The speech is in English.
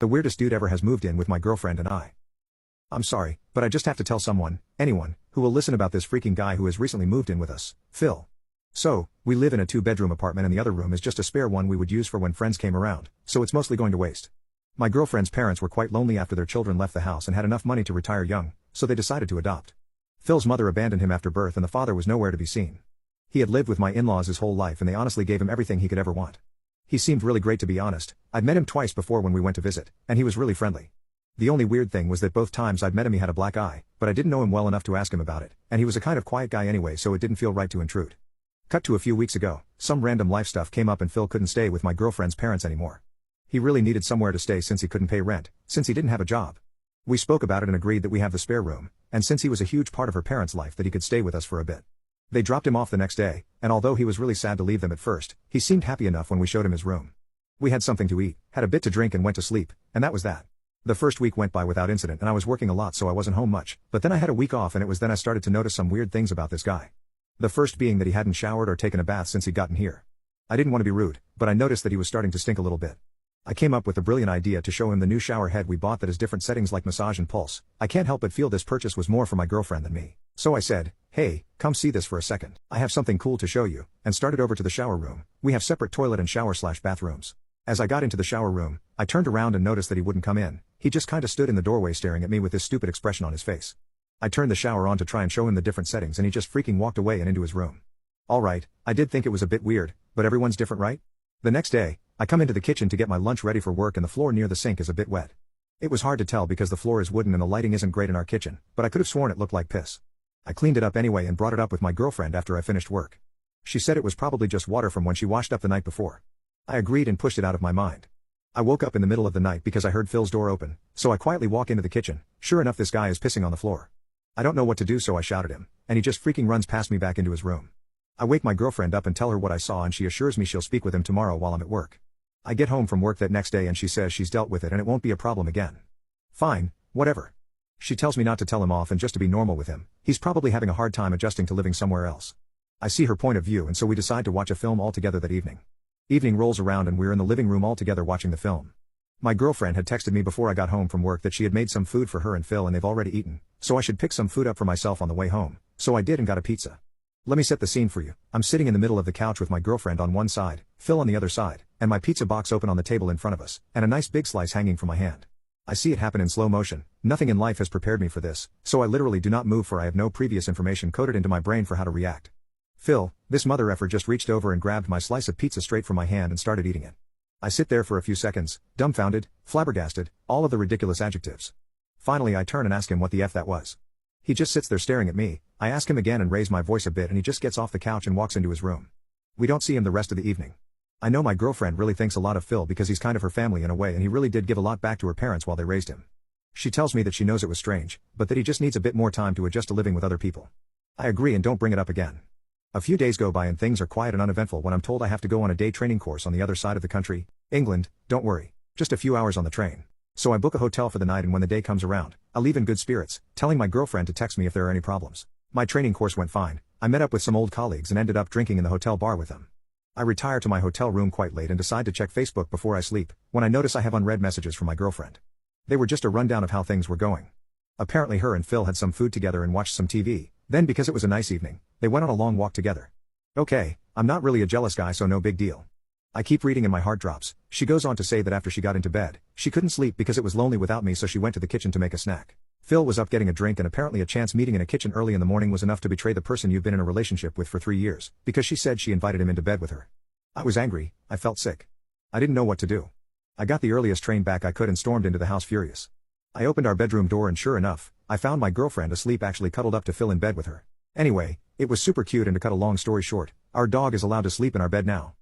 The weirdest dude ever has moved in with my girlfriend and I. I'm sorry, but I just have to tell someone, anyone, who will listen about this freaking guy who has recently moved in with us, Phil. So, we live in a 2-bedroom apartment and the other room is just a spare one we would use for when friends came around, so it's mostly going to waste. My girlfriend's parents were quite lonely after their children left the house and had enough money to retire young, so they decided to adopt. Phil's mother abandoned him after birth and the father was nowhere to be seen. He had lived with my in-laws his whole life and they honestly gave him everything he could ever want. He seemed really great to be honest. I'd met him twice before when we went to visit, and he was really friendly. The only weird thing was that both times I'd met him he had a black eye, but I didn't know him well enough to ask him about it, and he was a kind of quiet guy anyway so it didn't feel right to intrude. Cut to a few weeks ago, some random life stuff came up and Phil couldn't stay with my girlfriend's parents anymore. He really needed somewhere to stay since he couldn't pay rent, since he didn't have a job. We spoke about it and agreed that we have the spare room, and since he was a huge part of her parents' life that he could stay with us for a bit. They dropped him off the next day, and although he was really sad to leave them at first, he seemed happy enough when we showed him his room. We had something to eat, had a bit to drink and went to sleep, and that was that. The first week went by without incident and I was working a lot so I wasn't home much, but then I had a week off and it was then I started to notice some weird things about this guy. The first being that he hadn't showered or taken a bath since he'd gotten here. I didn't want to be rude, but I noticed that he was starting to stink a little bit. I came up with a brilliant idea to show him the new shower head we bought that has different settings like massage and pulse. I can't help but feel this purchase was more for my girlfriend than me. So I said, "Hey, come see this for a second. I have something cool to show you," and started over to the shower room. We have separate toilet and shower/bathrooms. As I got into the shower room, I turned around and noticed that he wouldn't come in. He just kinda stood in the doorway staring at me with this stupid expression on his face. I turned the shower on to try and show him the different settings and he just freaking walked away and into his room. Alright, I did think it was a bit weird, but everyone's different, right? The next day, I come into the kitchen to get my lunch ready for work and the floor near the sink is a bit wet. It was hard to tell because the floor is wooden and the lighting isn't great in our kitchen, but I could have sworn it looked like piss. I cleaned it up anyway and brought it up with my girlfriend after I finished work. She said it was probably just water from when she washed up the night before. I agreed and pushed it out of my mind. I woke up in the middle of the night because I heard Phil's door open, so I quietly walk into the kitchen. Sure enough, this guy is pissing on the floor. I don't know what to do so I shouted him, and he just freaking runs past me back into his room. I wake my girlfriend up and tell her what I saw and she assures me she'll speak with him tomorrow while I'm at work. I get home from work that next day and she says she's dealt with it and it won't be a problem again. Fine, whatever. She tells me not to tell him off and just to be normal with him. He's probably having a hard time adjusting to living somewhere else. I see her point of view and so we decide to watch a film all together that evening. Evening rolls around and we're in the living room all together watching the film. My girlfriend had texted me before I got home from work that she had made some food for her and Phil and they've already eaten, so I should pick some food up for myself on the way home, so I did and got a pizza. Let me set the scene for you. I'm sitting in the middle of the couch with my girlfriend on one side, Phil on the other side, and my pizza box open on the table in front of us, and a nice big slice hanging from my hand. I see it happen in slow motion. Nothing in life has prepared me for this, so I literally do not move for I have no previous information coded into my brain for how to react. Phil, this mother effer just reached over and grabbed my slice of pizza straight from my hand and started eating it. I sit there for a few seconds, dumbfounded, flabbergasted, all of the ridiculous adjectives. Finally I turn and ask him what the F that was. He just sits there staring at me. I ask him again and raise my voice a bit and he just gets off the couch and walks into his room. We don't see him the rest of the evening. I know my girlfriend really thinks a lot of Phil because he's kind of her family in a way and he really did give a lot back to her parents while they raised him. She tells me that she knows it was strange, but that he just needs a bit more time to adjust to living with other people. I agree and don't bring it up again. A few days go by and things are quiet and uneventful when I'm told I have to go on a day training course on the other side of the country, England. Don't worry, just a few hours on the train. So I book a hotel for the night and when the day comes around, I leave in good spirits, telling my girlfriend to text me if there are any problems. My training course went fine. I met up with some old colleagues and ended up drinking in the hotel bar with them. I retire to my hotel room quite late and decide to check Facebook before I sleep, when I notice I have unread messages from my girlfriend. They were just a rundown of how things were going. Apparently her and Phil had some food together and watched some TV, then because it was a nice evening, they went on a long walk together. Okay, I'm not really a jealous guy so no big deal. I keep reading and my heart drops. She goes on to say that after she got into bed, she couldn't sleep because it was lonely without me so she went to the kitchen to make a snack. Phil was up getting a drink and apparently a chance meeting in a kitchen early in the morning was enough to betray the person you've been in a relationship with for 3 years, because she said she invited him into bed with her. I was angry, I felt sick. I didn't know what to do. I got the earliest train back I could and stormed into the house furious. I opened our bedroom door and sure enough, I found my girlfriend asleep actually cuddled up to Phil in bed with her. Anyway, it was super cute and to cut a long story short, our dog is allowed to sleep in our bed now.